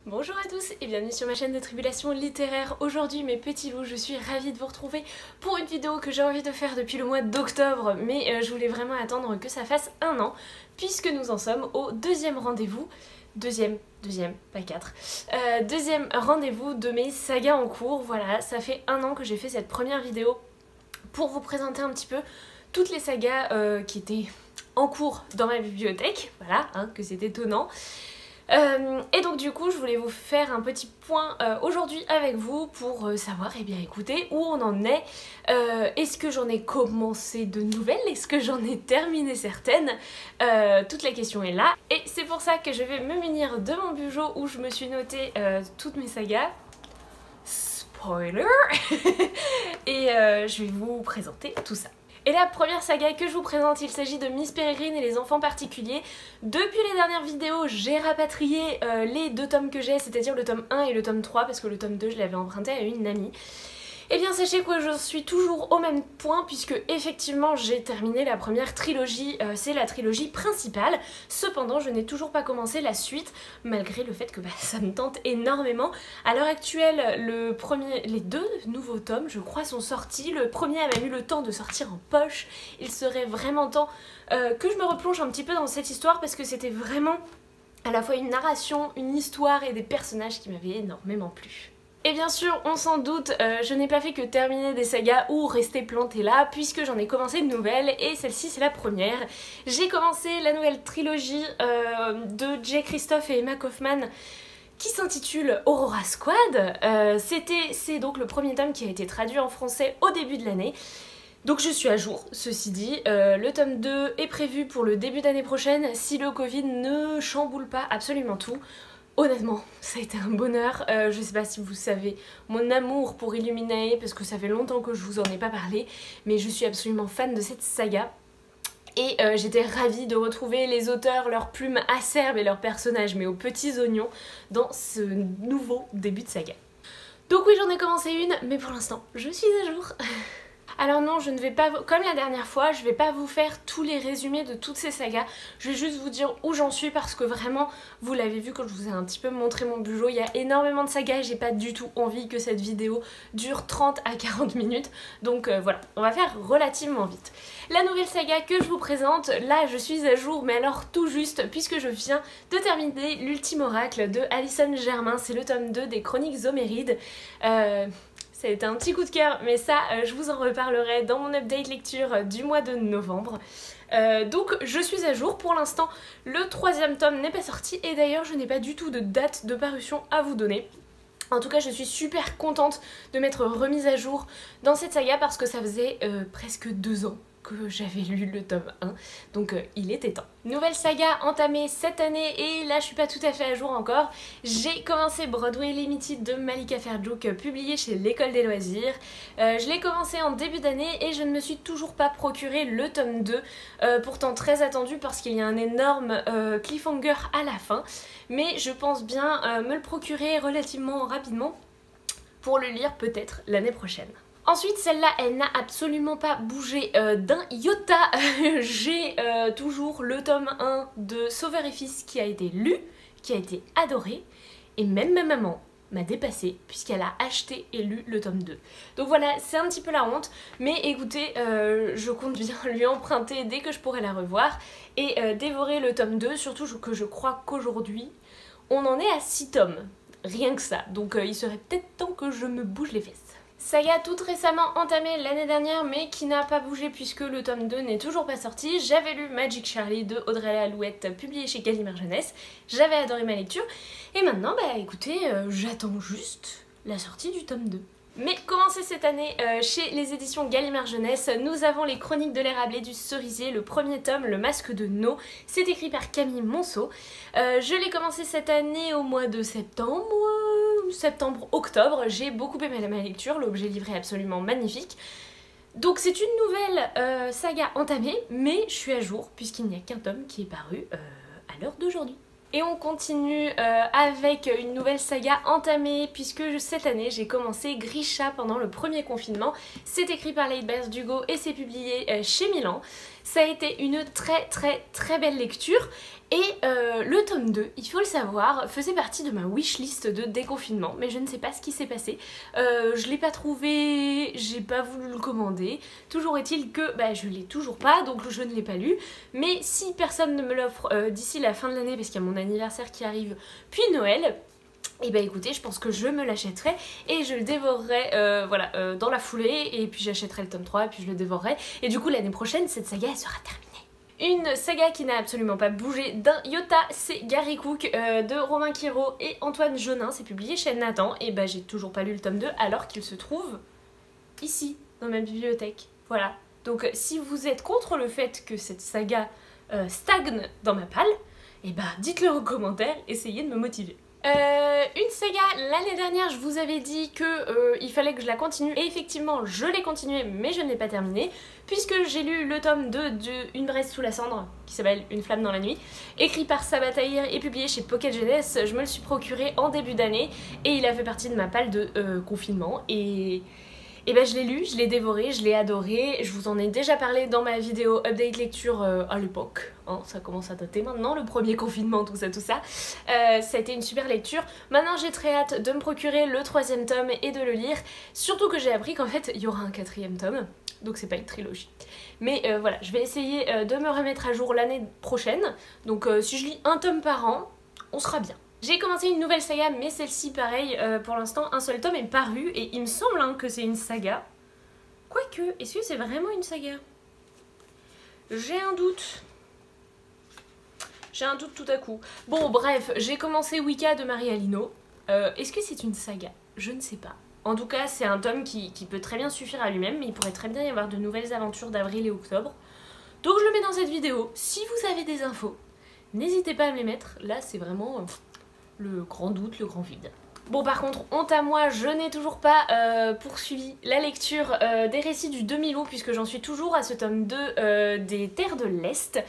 Bonjour à tous et bienvenue sur ma chaîne de Tribulation littéraire. Aujourd'hui mes petits loups, je suis ravie de vous retrouver pour une vidéo que j'ai envie de faire depuis le mois d'octobre, mais je voulais vraiment attendre que ça fasse un an, puisque nous en sommes au deuxième rendez-vous, deuxième, pas 4, deuxième rendez-vous de mes sagas en cours. Voilà, ça fait un an que j'ai fait cette première vidéo pour vous présenter un petit peu toutes les sagas qui étaient en cours dans ma bibliothèque, voilà, hein, que c'est étonnant. Et donc du coup je voulais vous faire un petit point aujourd'hui avec vous pour savoir, eh bien écoutez, où on en est, est-ce que j'en ai commencé de nouvelles, est-ce que j'en ai terminé certaines, toute la question est là, et c'est pour ça que je vais me munir de mon bugeot où je me suis noté toutes mes sagas, spoiler, et je vais vous présenter tout ça. Et la première saga que je vous présente, il s'agit de Miss Peregrine et les enfants particuliers. Depuis les dernières vidéos, j'ai rapatrié les deux tomes que j'ai, c'est-à-dire le tome 1 et le tome 3, parce que le tome 2 je l'avais emprunté à une amie. Et bien sachez que je suis toujours au même point puisque effectivement j'ai terminé la première trilogie, c'est la trilogie principale. Cependant je n'ai toujours pas commencé la suite malgré le fait que ça me tente énormément. À l'heure actuelle les deux nouveaux tomes je crois sont sortis. Le premier a même eu le temps de sortir en poche. Il serait vraiment temps que je me replonge un petit peu dans cette histoire parce que c'était vraiment à la fois une narration, une histoire et des personnages qui m'avaient énormément plu. Et bien sûr, on s'en doute, je n'ai pas fait que terminer des sagas ou rester plantée là, puisque j'en ai commencé de nouvelles, et celle-ci c'est la première. J'ai commencé la nouvelle trilogie de Jay Kristoff et Emma Kaufman, qui s'intitule Aurora Squad. C'est donc le premier tome qui a été traduit en français au début de l'année. Donc je suis à jour, ceci dit, le tome 2 est prévu pour le début d'année prochaine, si le Covid ne chamboule pas absolument tout. Honnêtement, ça a été un bonheur. Je sais pas si vous savez mon amour pour Illuminae, parce que ça fait longtemps que je vous en ai pas parlé, mais je suis absolument fan de cette saga. Et j'étais ravie de retrouver les auteurs, leurs plumes acerbes et leurs personnages, mais aux petits oignons, dans ce nouveau début de saga. Donc oui, j'en ai commencé une, mais pour l'instant, je suis à jour. Alors non, je ne vais pas, comme la dernière fois, je vais pas vous faire tous les résumés de toutes ces sagas. Je vais juste vous dire où j'en suis parce que vraiment, vous l'avez vu quand je vous ai un petit peu montré mon bugeot, il y a énormément de sagas et j'ai pas du tout envie que cette vidéo dure 30 à 40 minutes. Donc voilà, on va faire relativement vite. La nouvelle saga que je vous présente, là je suis à jour, mais alors tout juste, puisque je viens de terminer l'ultime oracle de Alison Germain, c'est le tome 2 des Chroniques Homérides. Ça a été un petit coup de cœur, mais ça, je vous en reparlerai dans mon update lecture du mois de novembre. Donc je suis à jour. Pour l'instant, le troisième tome n'est pas sorti et d'ailleurs, je n'ai pas du tout de date de parution à vous donner. En tout cas, je suis super contente de m'être remise à jour dans cette saga parce que ça faisait presque 2 ans que j'avais lu le tome 1, donc il était temps. Nouvelle saga entamée cette année et là je suis pas tout à fait à jour encore. J'ai commencé Broadway Limited de Malika Ferjouk, publié chez l'École des Loisirs. Je l'ai commencé en début d'année et je ne me suis toujours pas procuré le tome 2, pourtant très attendu parce qu'il y a un énorme cliffhanger à la fin, mais je pense bien me le procurer relativement rapidement pour le lire peut-être l'année prochaine. Ensuite, celle-là, elle n'a absolument pas bougé d'un iota. J'ai toujours le tome 1 de Sauveur et Fils qui a été lu, qui a été adoré, et même ma maman m'a dépassée puisqu'elle a acheté et lu le tome 2. Donc voilà, c'est un petit peu la honte, mais écoutez, je compte bien lui emprunter dès que je pourrai la revoir et dévorer le tome 2, surtout que je crois qu'aujourd'hui, on en est à 6 tomes, rien que ça. Donc il serait peut-être temps que je me bouge les fesses. Saga toute récemment entamée l'année dernière mais qui n'a pas bougé puisque le tome 2 n'est toujours pas sorti. J'avais lu Magic Charlie de Audrey Alouette publié chez Gallimard Jeunesse. J'avais adoré ma lecture et maintenant écoutez, j'attends juste la sortie du tome 2. Mais commencé cette année chez les éditions Gallimard Jeunesse, nous avons les Chroniques de l'érable et du cerisier, le premier tome, Le Masque de No. C'est écrit par Camille Monceau. Je l'ai commencé cette année au mois de septembre-octobre. J'ai beaucoup aimé ma lecture, l'objet livré est absolument magnifique. Donc c'est une nouvelle saga entamée, mais je suis à jour puisqu'il n'y a qu'un tome qui est paru à l'heure d'aujourd'hui. Et on continue avec une nouvelle saga entamée puisque cette année j'ai commencé Grisha pendant le premier confinement. C'est écrit par Leigh Bardugo et c'est publié chez Milan. Ça a été une très belle lecture et le tome 2, il faut le savoir, faisait partie de ma wishlist de déconfinement, mais je ne sais pas ce qui s'est passé. Je l'ai pas trouvé, j'ai pas voulu le commander. Toujours est-il que je l'ai toujours pas, donc je ne l'ai pas lu. Mais si personne ne me l'offre d'ici la fin de l'année, parce qu'il y a mon anniversaire qui arrive, puis Noël, et bah écoutez, je pense que je me l'achèterai et je le dévorerai dans la foulée, et puis j'achèterai le tome 3 et puis je le dévorerai. Et du coup l'année prochaine, cette saga elle sera terminée. Une saga qui n'a absolument pas bougé d'un iota, c'est Gary Cook de Romain Quiro et Antoine Jaunin, c'est publié chez Nathan, et bah j'ai toujours pas lu le tome 2 alors qu'il se trouve ici, dans ma bibliothèque. Voilà, donc si vous êtes contre le fait que cette saga stagne dans ma palle, et bah dites-le en commentaire, essayez de me motiver. Une saga, l'année dernière je vous avais dit que il fallait que je la continue, et effectivement je l'ai continuée mais je ne l'ai pas terminée puisque j'ai lu le tome 2 de Une braise sous la cendre qui s'appelle Une flamme dans la nuit, écrit par Sabah Tahir et publié chez Pocket Jeunesse. Je me le suis procuré en début d'année et il a fait partie de ma palle de confinement, et ben je l'ai lu, je l'ai dévoré, je l'ai adoré. Je vous en ai déjà parlé dans ma vidéo update lecture à l'époque, hein, ça commence à dater maintenant, le premier confinement, tout ça. Ça a été une super lecture. Maintenant j'ai très hâte de me procurer le 3e tome et de le lire, surtout que j'ai appris qu'en fait il y aura un 4e tome, donc c'est pas une trilogie. Mais voilà, je vais essayer de me remettre à jour l'année prochaine, donc si je lis un tome par an, on sera bien. J'ai commencé une nouvelle saga, mais celle-ci, pareil, pour l'instant, un seul tome est paru, et il me semble que c'est une saga. Quoique, est-ce que c'est vraiment une saga? J'ai un doute. J'ai un doute tout à coup. Bon, bref, j'ai commencé Wicca de Marie Alino. Est-ce que c'est une saga? Je ne sais pas. En tout cas, c'est un tome qui peut très bien suffire à lui-même, mais il pourrait très bien y avoir de nouvelles aventures d'avril et octobre. Donc je le mets dans cette vidéo. Si vous avez des infos, n'hésitez pas à me les mettre. Là, c'est vraiment... le grand doute, le grand vide. Bon, par contre, honte à moi, je n'ai toujours pas poursuivi la lecture des récits du Demi-Loup, puisque j'en suis toujours à ce tome 2 des Terres de l'Est.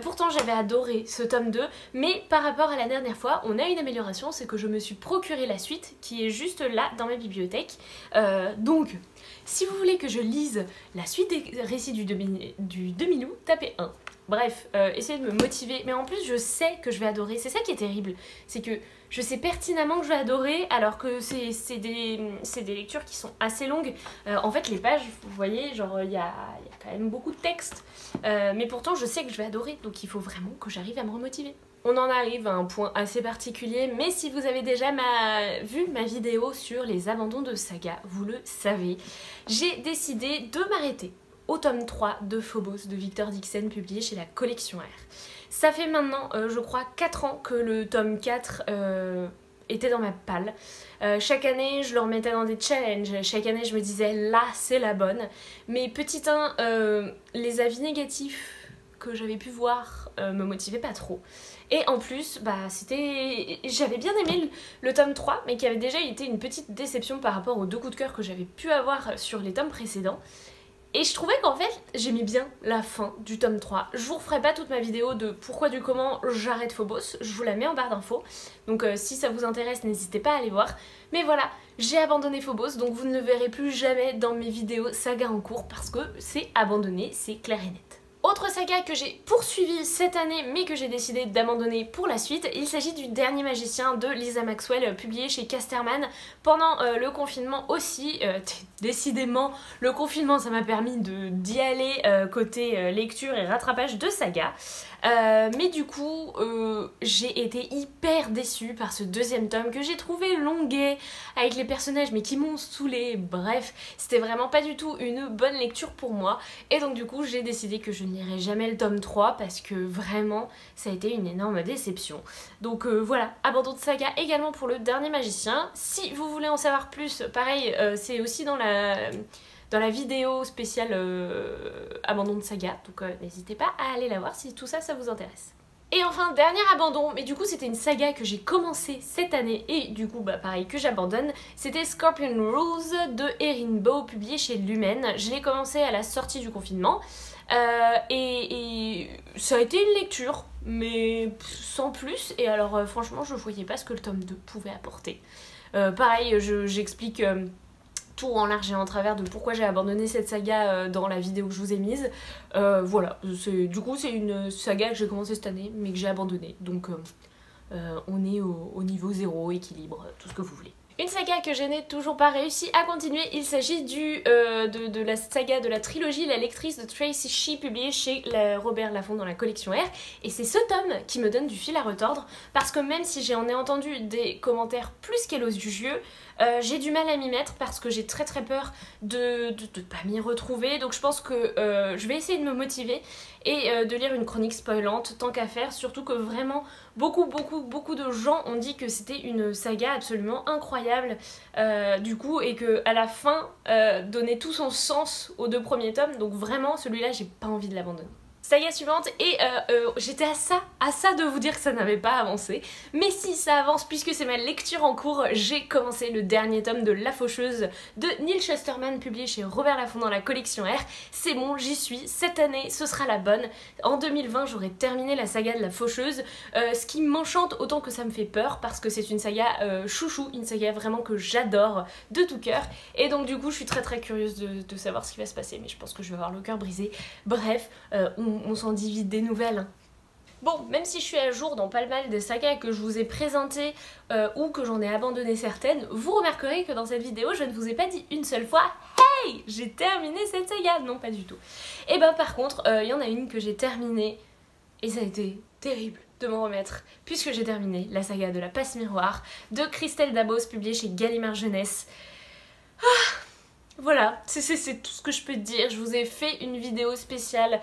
Pourtant, j'avais adoré ce tome 2, mais par rapport à la dernière fois, on a une amélioration, c'est que je me suis procuré la suite, qui est juste là, dans ma bibliothèque. Donc, si vous voulez que je lise la suite des récits du Demi-Loup, tapez 1. Bref, essayez de me motiver, mais en plus je sais que je vais adorer, c'est ça qui est terrible, c'est que je sais pertinemment que je vais adorer alors que c'est des lectures qui sont assez longues. En fait les pages, vous voyez, genre il y a quand même beaucoup de texte, mais pourtant je sais que je vais adorer, donc il faut vraiment que j'arrive à me remotiver. On en arrive à un point assez particulier, mais si vous avez déjà vu ma vidéo sur les abandons de saga, vous le savez, j'ai décidé de m'arrêter au tome 3 de Phobos de Victor Dixon, publié chez la Collection R. Ça fait maintenant, je crois, 4 ans que le tome 4 était dans ma palle. Chaque année, je le remettais dans des challenges. Chaque année, je me disais, là, c'est la bonne. Mais petit 1, les avis négatifs que j'avais pu voir me motivaient pas trop. Et en plus, j'avais bien aimé le tome 3, mais qui avait déjà été une petite déception par rapport aux 2 coups de cœur que j'avais pu avoir sur les tomes précédents. Et je trouvais qu'en fait, j'aimais bien la fin du tome 3. Je vous referai pas toute ma vidéo de pourquoi du comment j'arrête Phobos, je vous la mets en barre d'infos. Donc si ça vous intéresse, n'hésitez pas à aller voir. Mais voilà, j'ai abandonné Phobos, donc vous ne le verrez plus jamais dans mes vidéos saga en cours parce que c'est abandonné, c'est clair et net. Autre saga que j'ai poursuivi cette année mais que j'ai décidé d'abandonner pour la suite, il s'agit du Dernier Magicien de Lisa Maxwell, publié chez Casterman pendant le confinement aussi. Décidément, le confinement ça m'a permis d'y aller côté lecture et rattrapage de saga. Mais du coup, j'ai été hyper déçue par ce 2e tome que j'ai trouvé longuet, avec les personnages mais qui m'ont saoulée. Bref, c'était vraiment pas du tout une bonne lecture pour moi. Et donc du coup, j'ai décidé que je ne lirai jamais le tome 3 parce que vraiment, ça a été une énorme déception. Donc voilà, abandon de saga également pour le Dernier Magicien. Si vous voulez en savoir plus, pareil, c'est aussi dans la vidéo spéciale abandon de saga, donc n'hésitez pas à aller la voir si tout ça, ça vous intéresse. Et enfin, dernier abandon, mais du coup c'était une saga que j'ai commencé cette année et du coup pareil que j'abandonne, c'était Scorpion Rules de Erin Bow, publié chez Lumen. Je l'ai commencé à la sortie du confinement et ça a été une lecture, mais sans plus, et alors franchement je voyais pas ce que le tome 2 pouvait apporter. Pareil, j'explique tout en large et en travers de pourquoi j'ai abandonné cette saga dans la vidéo que je vous ai mise. Voilà, du coup c'est une saga que j'ai commencé cette année mais que j'ai abandonnée. Donc on est au niveau 0, équilibre, tout ce que vous voulez. Une saga que je n'ai toujours pas réussi à continuer, il s'agit de la saga de la trilogie La lectrice de Tracy Shea, publiée chez Robert Laffont dans la collection R. Et c'est ce tome qui me donne du fil à retordre, parce que même si j'en ai entendu des commentaires plus qu'élogieux, j'ai du mal à m'y mettre parce que j'ai très peur de pas m'y retrouver. Donc je pense que je vais essayer de me motiver et de lire une chronique spoilante tant qu'à faire, surtout que vraiment beaucoup de gens ont dit que c'était une saga absolument incroyable du coup, et que à la fin donnait tout son sens aux 2 premiers tomes. Donc vraiment celui-là j'ai pas envie de l'abandonner. Saga suivante, et j'étais à ça de vous dire que ça n'avait pas avancé, mais si, ça avance puisque c'est ma lecture en cours. J'ai commencé le dernier tome de La Faucheuse de Neal Shusterman, publié chez Robert Laffont dans la collection R. C'est bon, j'y suis, cette année ce sera la bonne. En 2020 j'aurai terminé la saga de La Faucheuse, ce qui m'enchante autant que ça me fait peur, parce que c'est une saga chouchou, une saga vraiment que j'adore de tout cœur, et donc du coup je suis très curieuse de savoir ce qui va se passer, mais je pense que je vais avoir le cœur brisé. Bref, on s'en dit vite des nouvelles. Bon, même si je suis à jour dans pas mal des sagas que je vous ai présentées ou que j'en ai abandonné certaines, vous remarquerez que dans cette vidéo, je ne vous ai pas dit une seule fois « Hey, j'ai terminé cette saga !» Non, pas du tout. Et ben par contre, il y en a une que j'ai terminée et ça a été terrible de m'en remettre, puisque j'ai terminé la saga de la Passe-Miroir de Christelle Dabos, publiée chez Gallimard Jeunesse. Voilà, c'est tout ce que je peux te dire. Je vous ai fait une vidéo spéciale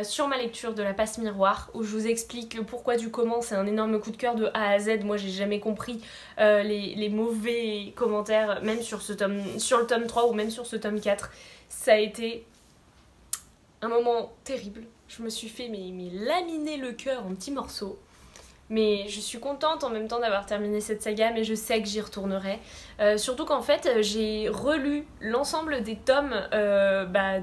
sur ma lecture de La Passe-Miroir, où je vous explique le pourquoi du comment. C'est un énorme coup de cœur de A à Z. Moi j'ai jamais compris les mauvais commentaires, même sur le tome 3 ou même sur ce tome 4. Ça a été un moment terrible. Je me suis fait mais laminer le cœur en petits morceaux. Mais je suis contente en même temps d'avoir terminé cette saga, mais je sais que j'y retournerai. Surtout qu'en fait, j'ai relu l'ensemble des tomes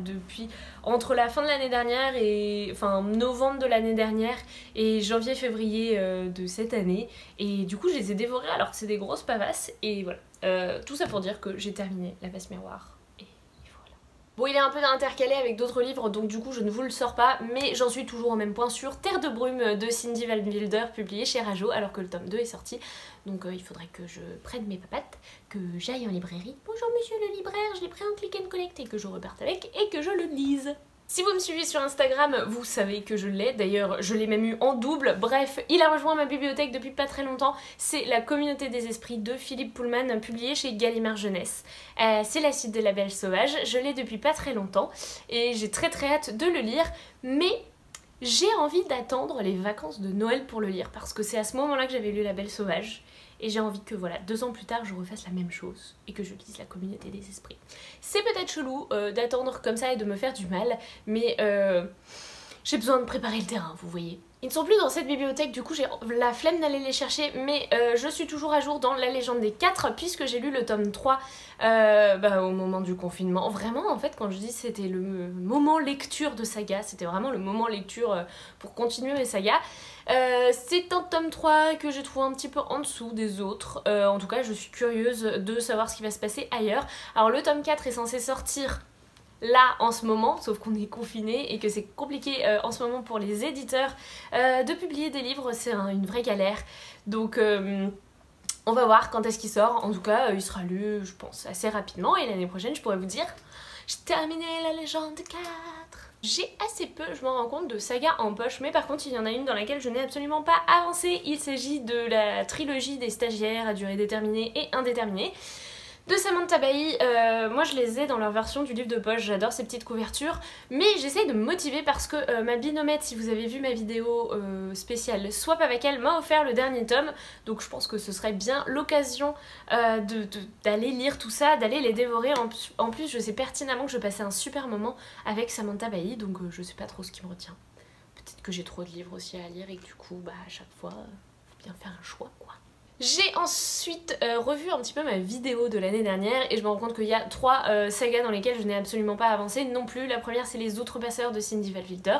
depuis entre la fin de l'année dernière et enfin novembre de l'année dernière et janvier-février de cette année. Et du coup, je les ai dévorés alors que c'est des grosses pavasses. Et voilà, tout ça pour dire que j'ai terminé La Passe-Miroir. Bon, il est un peu intercalé avec d'autres livres, donc du coup je ne vous le sors pas, mais j'en suis toujours au même point sur Terre de brume de Cindy Van Wilder, publié chez Rajo, alors que le tome 2 est sorti. Donc il faudrait que je prenne mes papates, que j'aille en librairie. Bonjour monsieur le libraire, je l'ai pris en click and collect, et que je reparte avec et que je le lise. Si vous me suivez sur Instagram, vous savez que je l'ai, d'ailleurs je l'ai même eu en double. Bref, il a rejoint ma bibliothèque depuis pas très longtemps, c'est La Communauté des Esprits de Philippe Pullman, publié chez Gallimard Jeunesse. C'est la suite de La Belle Sauvage, je l'ai depuis pas très longtemps et j'ai très hâte de le lire, mais j'ai envie d'attendre les vacances de Noël pour le lire, parce que c'est à ce moment-là que j'avais lu La Belle Sauvage. Et j'ai envie que voilà, 2 ans plus tard, je refasse la même chose et que je lise La Communauté des Esprits. C'est peut-être chelou d'attendre comme ça et de me faire du mal, mais j'ai besoin de préparer le terrain, vous voyez. Ils ne sont plus dans cette bibliothèque, du coup j'ai la flemme d'aller les chercher, mais je suis toujours à jour dans La Légende des 4, puisque j'ai lu le tome 3 au moment du confinement. Vraiment, en fait, quand je dis c'était le moment lecture de saga, c'était vraiment le moment lecture pour continuer mes sagas. C'est un tome 3 que j'ai trouvé un petit peu en dessous des autres. En tout cas, je suis curieuse de savoir ce qui va se passer ailleurs. Alors le tome 4 est censé sortir là en ce moment, sauf qu'on est confiné et que c'est compliqué en ce moment pour les éditeurs de publier des livres, c'est une vraie galère. Donc on va voir quand est-ce qu'il sort. En tout cas, il sera lu, je pense, assez rapidement, et l'année prochaine, je pourrais vous dire j'ai terminé La Légende 4. J'ai assez peu, je me rends compte, de sagas en poche, mais par contre il y en a une dans laquelle je n'ai absolument pas avancé. Il s'agit de la trilogie des stagiaires à durée déterminée et indéterminée de Samantha Bailly. Moi je les ai dans leur version du livre de poche, j'adore ces petites couvertures, mais j'essaye de me motiver parce que ma binomètre, si vous avez vu ma vidéo spéciale Swap avec elle, m'a offert le dernier tome, donc je pense que ce serait bien l'occasion d'aller lire tout ça, d'aller les dévorer. En plus je sais pertinemment que je passais un super moment avec Samantha Bailly, donc je sais pas trop ce qui me retient. Peut-être que j'ai trop de livres aussi à lire et que du coup à chaque fois faut bien faire un choix quoi. J'ai ensuite revu un petit peu ma vidéo de l'année dernière et je me rends compte qu'il y a 3 sagas dans lesquelles je n'ai absolument pas avancé non plus. La première, c'est Les Outrepasseurs de Cindy Van Wilder.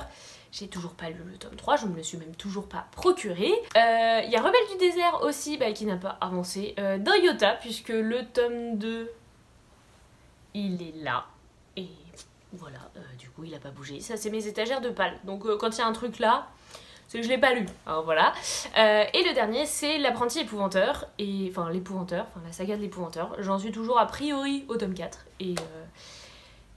J'ai toujours pas lu le tome 3, je me le suis même toujours pas procuré. Il y a Rebelle du désert aussi qui n'a pas avancé d'un iota, puisque le tome 2 il est là. Et voilà, du coup il a pas bougé. Ça c'est mes étagères de pal. Donc quand il y a un truc là, c'est que je l'ai pas lu. Alors voilà. Et le dernier c'est l'apprenti épouvanteur. Et enfin l'épouvanteur, enfin la saga de l'épouvanteur. J'en suis toujours a priori au tome 4.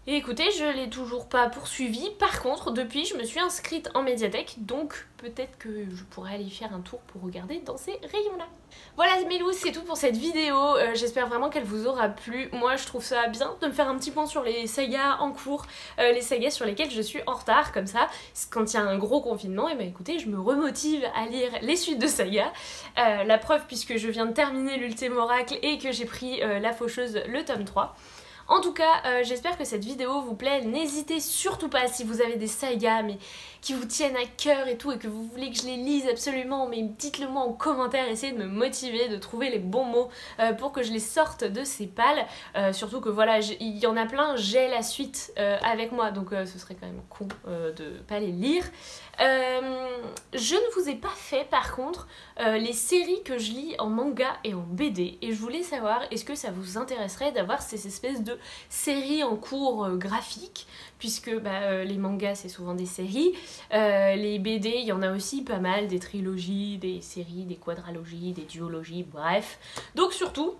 Et écoutez, je l'ai toujours pas poursuivi. Par contre, depuis, je me suis inscrite en médiathèque, donc peut-être que je pourrais aller faire un tour pour regarder dans ces rayons-là. Voilà mes loups, c'est tout pour cette vidéo. J'espère vraiment qu'elle vous aura plu. Moi, je trouve ça bien de me faire un petit point sur les sagas en cours, les sagas sur lesquelles je suis en retard, comme ça. Quand il y a un gros confinement, et ben écoutez, je me remotive à lire les suites de sagas. La preuve, puisque je viens de terminer l'Ultime Oracle et que j'ai pris La Faucheuse, le tome 3. En tout cas, j'espère que cette vidéo vous plaît. N'hésitez surtout pas si vous avez des sagas mais qui vous tiennent à cœur et tout et que vous voulez que je les lise absolument, mais dites-le moi en commentaire, essayez de me motiver, de trouver les bons mots pour que je les sorte de ces pales. Surtout que voilà, il y en a plein, j'ai la suite avec moi, donc ce serait quand même con de pas les lire. Je ne vous ai pas fait par contre les séries que je lis en manga et en BD et je voulais savoir est-ce que ça vous intéresserait d'avoir ces espèces de séries en cours graphiques, puisque les mangas c'est souvent des séries, les BD il y en a aussi pas mal, des trilogies, des séries, des quadralogies, des duologies, bref. Donc surtout,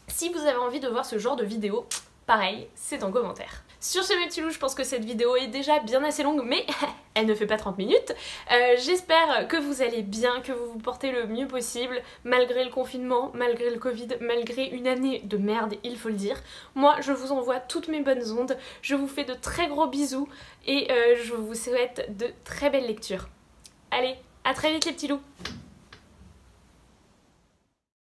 si vous avez envie de voir ce genre de vidéo, pareil, c'est en commentaire. Sur ce mes petits loups, je pense que cette vidéo est déjà bien assez longue, mais elle ne fait pas 30 minutes. J'espère que vous allez bien, que vous vous portez le mieux possible, malgré le confinement, malgré le Covid, malgré une année de merde, il faut le dire. Moi, je vous envoie toutes mes bonnes ondes, je vous fais de très gros bisous, et je vous souhaite de très belles lectures. Allez, à très vite les petits loups!